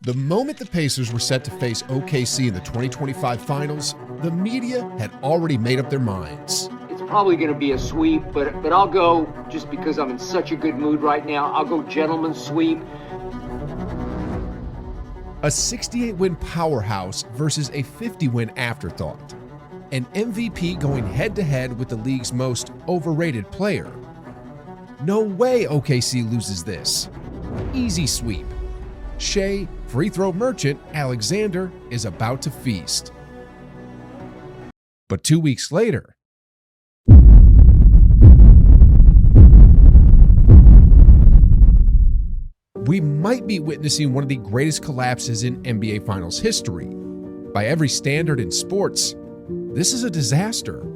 The moment the Pacers were set to face OKC in the 2025 finals, the media had already made up their minds. It's probably going to be a sweep, but I'll go, just because I'm in such a good mood right now, I'll go gentleman's sweep. A 68-win powerhouse versus a 50-win afterthought. An MVP going head-to-head with the league's most overrated player. No way OKC loses this. Easy sweep. Shea, free throw merchant Alexander is about to feast. But 2 weeks later, we might be witnessing one of the greatest collapses in NBA Finals history. By every standard in sports, this is a disaster.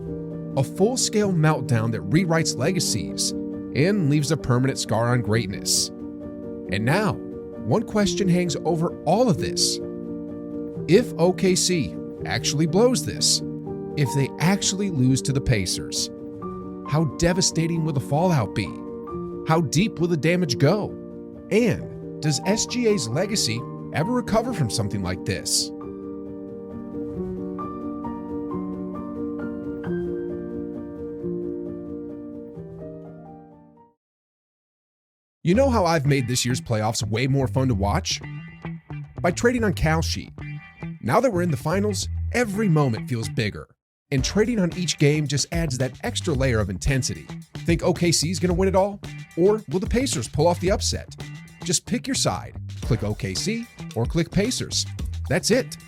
A full-scale meltdown that rewrites legacies and leaves a permanent scar on greatness. And now, one question hangs over all of this. If OKC actually blows this, if they actually lose to the Pacers, how devastating will the fallout be? How deep will the damage go? And does SGA's legacy ever recover from something like this? You know how I've made this year's playoffs way more fun to watch? By trading on Kalshi. Now that we're in the finals, every moment feels bigger. And trading on each game just adds that extra layer of intensity. Think OKC's gonna win it all? Or will the Pacers pull off the upset? Just pick your side. Click OKC or click Pacers. That's it.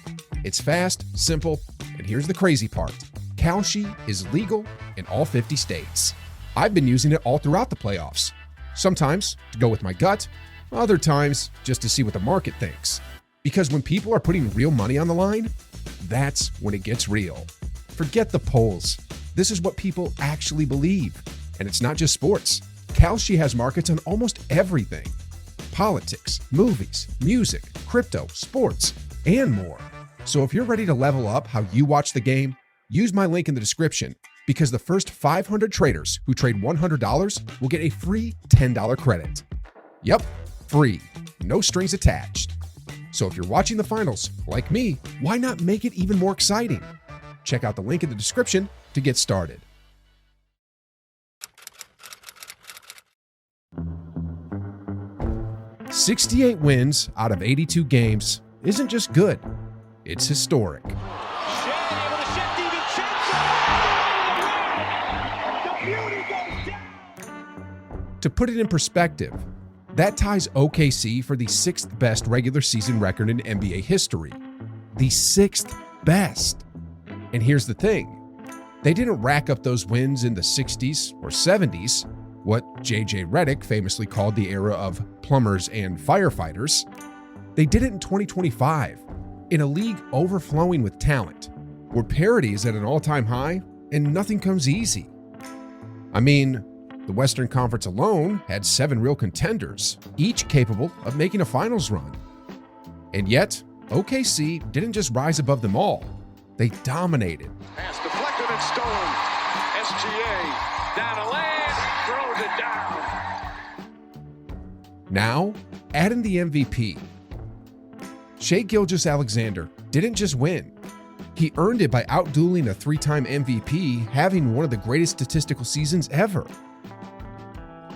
It's fast, simple, and here's the crazy part. Kalshi is legal in all 50 states. I've been using it all throughout the playoffs. Sometimes to go with my gut, other times just to see what the market thinks. Because when people are putting real money on the line, that's when it gets real. Forget the polls. This is what people actually believe. And it's not just sports. Kalshi has markets on almost everything. Politics, movies, music, crypto, sports, and more. So if you're ready to level up how you watch the game, use my link in the description, because the first 500 traders who trade $100 will get a free $10 credit. Yep, free, no strings attached. So if you're watching the finals, like me, why not make it even more exciting? Check out the link in the description to get started. "68 wins out of 82 games isn't just good, it's historic. To put it in perspective, that ties OKC for the 6th best regular season record in NBA history. The 6th best. And here's the thing. They didn't rack up those wins in the 60s or 70s, what J.J. Redick famously called the era of plumbers and firefighters. They did it in 2025, in a league overflowing with talent, where parity is at an all-time high and nothing comes easy. I mean, the Western Conference alone had 7 real contenders, each capable of making a finals run. And yet, OKC didn't just rise above them all. They dominated. Pass deflected and stolen. SGA down a lane, throws it down. Now, add in the MVP. Shai Gilgeous-Alexander didn't just win. He earned it by outdueling a 3-time MVP, having one of the greatest statistical seasons ever.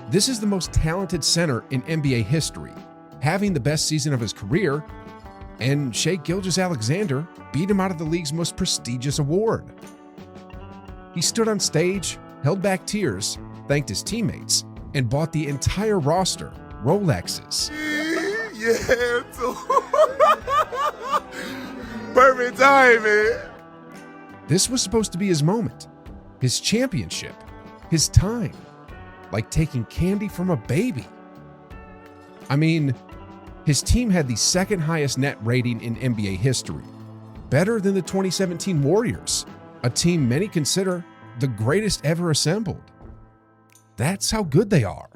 This is the most talented center in NBA history, having the best season of his career, and Shai Gilgeous-Alexander beat him out of the league's most prestigious award. He stood on stage, held back tears, thanked his teammates, and bought the entire roster Rolexes. Yeah, perfect time, man. This was supposed to be his moment, his championship, his time. Like taking candy from a baby. I mean, his team had the 2nd highest net rating in NBA history, better than the 2017 Warriors, a team many consider the greatest ever assembled. That's how good they are.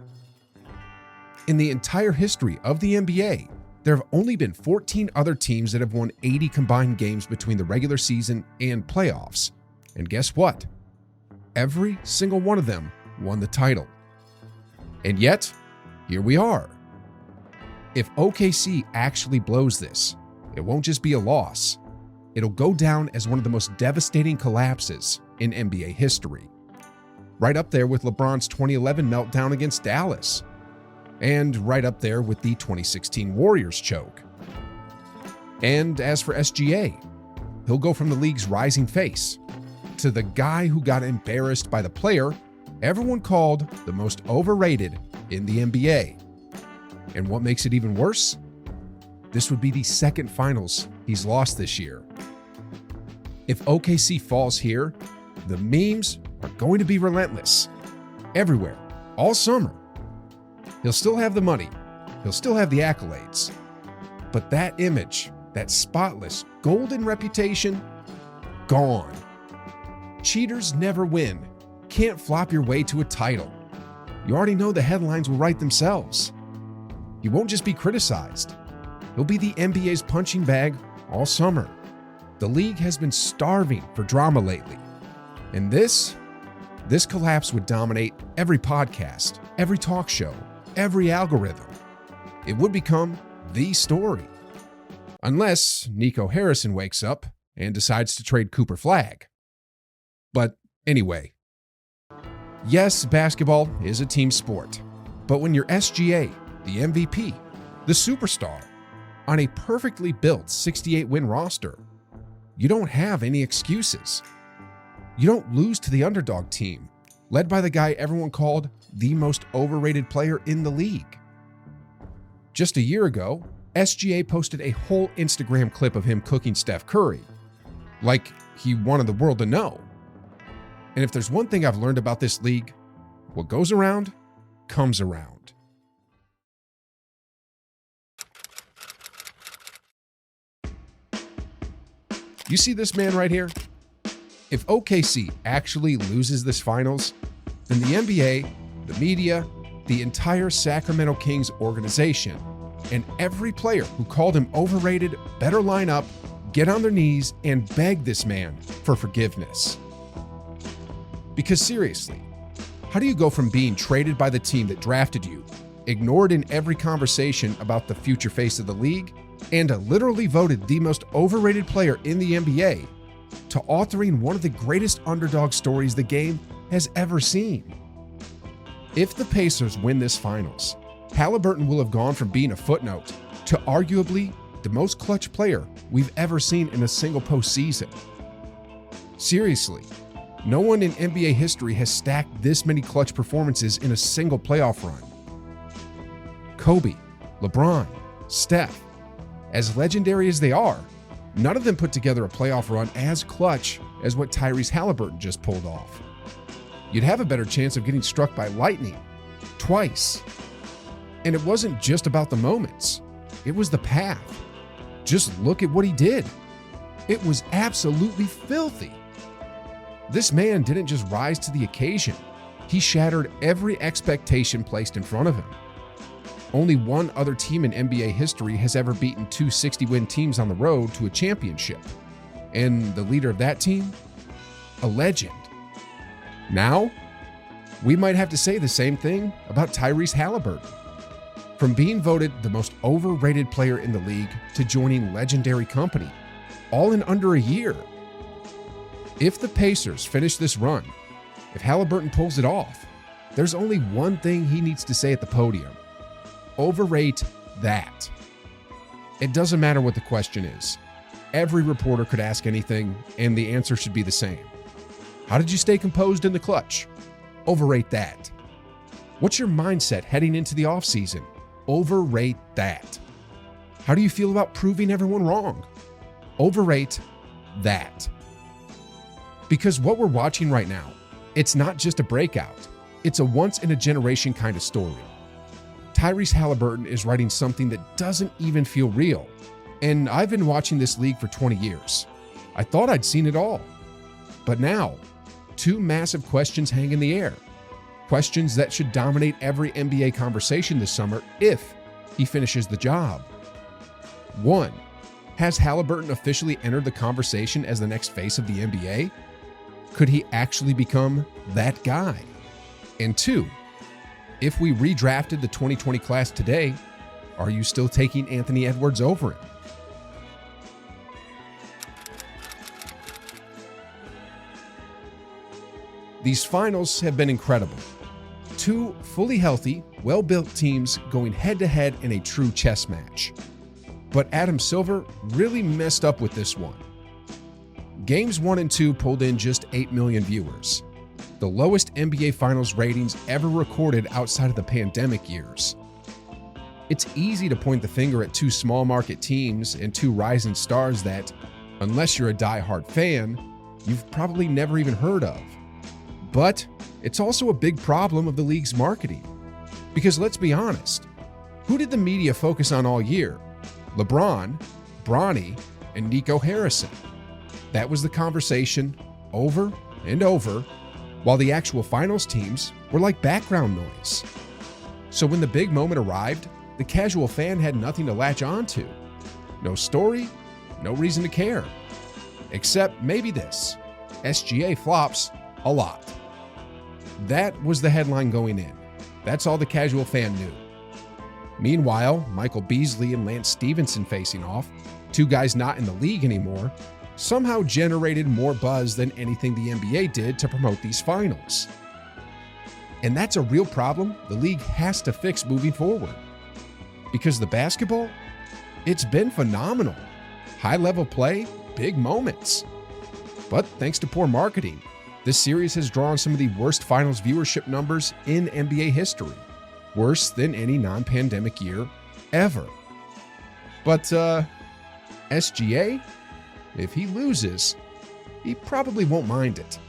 In the entire history of the NBA, there have only been 14 other teams that have won 80 combined games between the regular season and playoffs. And guess what? Every single one of them won the title. And yet, here we are. If OKC actually blows this, it won't just be a loss. It'll go down as one of the most devastating collapses in NBA history. Right up there with LeBron's 2011 meltdown against Dallas. And right up there with the 2016 Warriors choke. And as for SGA, he'll go from the league's rising face to the guy who got embarrassed by the player everyone called the most overrated in the NBA. And what makes it even worse? This would be the second finals he's lost this year. If OKC falls here, the memes are going to be relentless. Everywhere, all summer. He'll still have the money. He'll still have the accolades. But that image, that spotless, golden reputation, gone. Cheaters never win. Can't flop your way to a title. You already know the headlines will write themselves. You won't just be criticized. He'll be the NBA's punching bag all summer. The league has been starving for drama lately. And this collapse would dominate every podcast, every talk show, every algorithm. It would become the story. Unless Nico Harrison wakes up and decides to trade Cooper Flagg. But anyway, yes, basketball is a team sport. But when you're SGA, the MVP, the superstar, on a perfectly built 68-win roster, you don't have any excuses. You don't lose to the underdog team, led by the guy everyone called the most overrated player in the league. Just a year ago, SGA posted a whole Instagram clip of him cooking Steph Curry, like he wanted the world to know. And if there's one thing I've learned about this league, what goes around comes around. You see this man right here? If OKC actually loses this finals, then the NBA, the media, the entire Sacramento Kings organization, and every player who called him overrated better line up, get on their knees, and beg this man for forgiveness. Because seriously, how do you go from being traded by the team that drafted you, ignored in every conversation about the future face of the league, and literally voted the most overrated player in the NBA, to authoring one of the greatest underdog stories the game has ever seen? If the Pacers win this finals, Halliburton will have gone from being a footnote to arguably the most clutch player we've ever seen in a single postseason. Seriously, no one in NBA history has stacked this many clutch performances in a single playoff run. Kobe, LeBron, Steph, as legendary as they are, none of them put together a playoff run as clutch as what Tyrese Halliburton just pulled off. You'd have a better chance of getting struck by lightning twice. And it wasn't just about the moments. It was the path. Just look at what he did. It was absolutely filthy. This man didn't just rise to the occasion. He shattered every expectation placed in front of him. Only one other team in NBA history has ever beaten two 60-win teams on the road to a championship. And the leader of that team? A legend. Now, we might have to say the same thing about Tyrese Halliburton. From being voted the most overrated player in the league to joining legendary company, all in under a year. If the Pacers finish this run, if Halliburton pulls it off, there's only one thing he needs to say at the podium. Overrate that. It doesn't matter what the question is. Every reporter could ask anything, and the answer should be the same. How did you stay composed in the clutch? Overrate that. What's your mindset heading into the offseason? Overrate that. How do you feel about proving everyone wrong? Overrate that. Because what we're watching right now, it's not just a breakout. It's a once-in-a-generation kind of story. Tyrese Halliburton is writing something that doesn't even feel real. And I've been watching this league for 20 years. I thought I'd seen it all. But now, two massive questions hang in the air. Questions that should dominate every NBA conversation this summer if he finishes the job. 1. Has Halliburton officially entered the conversation as the next face of the NBA? Could he actually become that guy? And 2, if we redrafted the 2020 class today, are you still taking Anthony Edwards over him? These finals have been incredible. Two fully healthy, well-built teams going head-to-head in a true chess match. But Adam Silver really messed up with this one. Games 1 and 2 pulled in just 8 million viewers, the lowest NBA Finals ratings ever recorded outside of the pandemic years. It's easy to point the finger at two small market teams and two rising stars that, unless you're a die-hard fan, you've probably never even heard of. But it's also a big problem of the league's marketing. Because let's be honest, who did the media focus on all year? LeBron, Bronny, and Nico Harrison. That was the conversation over and over, while the actual finals teams were like background noise. So when the big moment arrived, the casual fan had nothing to latch onto. No story, no reason to care. Except maybe this: SGA flops a lot. That was the headline going in. That's all the casual fan knew. Meanwhile, Michael Beasley and Lance Stevenson facing off, two guys not in the league anymore, somehow generated more buzz than anything the NBA did to promote these finals. And that's a real problem the league has to fix moving forward. Because the basketball, it's been phenomenal. High-level play, big moments. But thanks to poor marketing, this series has drawn some of the worst finals viewership numbers in NBA history. Worse than any non-pandemic year ever. But SGA, if he loses, he probably won't mind it.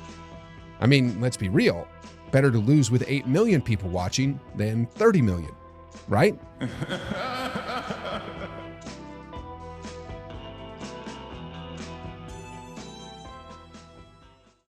I mean, let's be real. Better to lose with 8 million people watching than 30 million, right?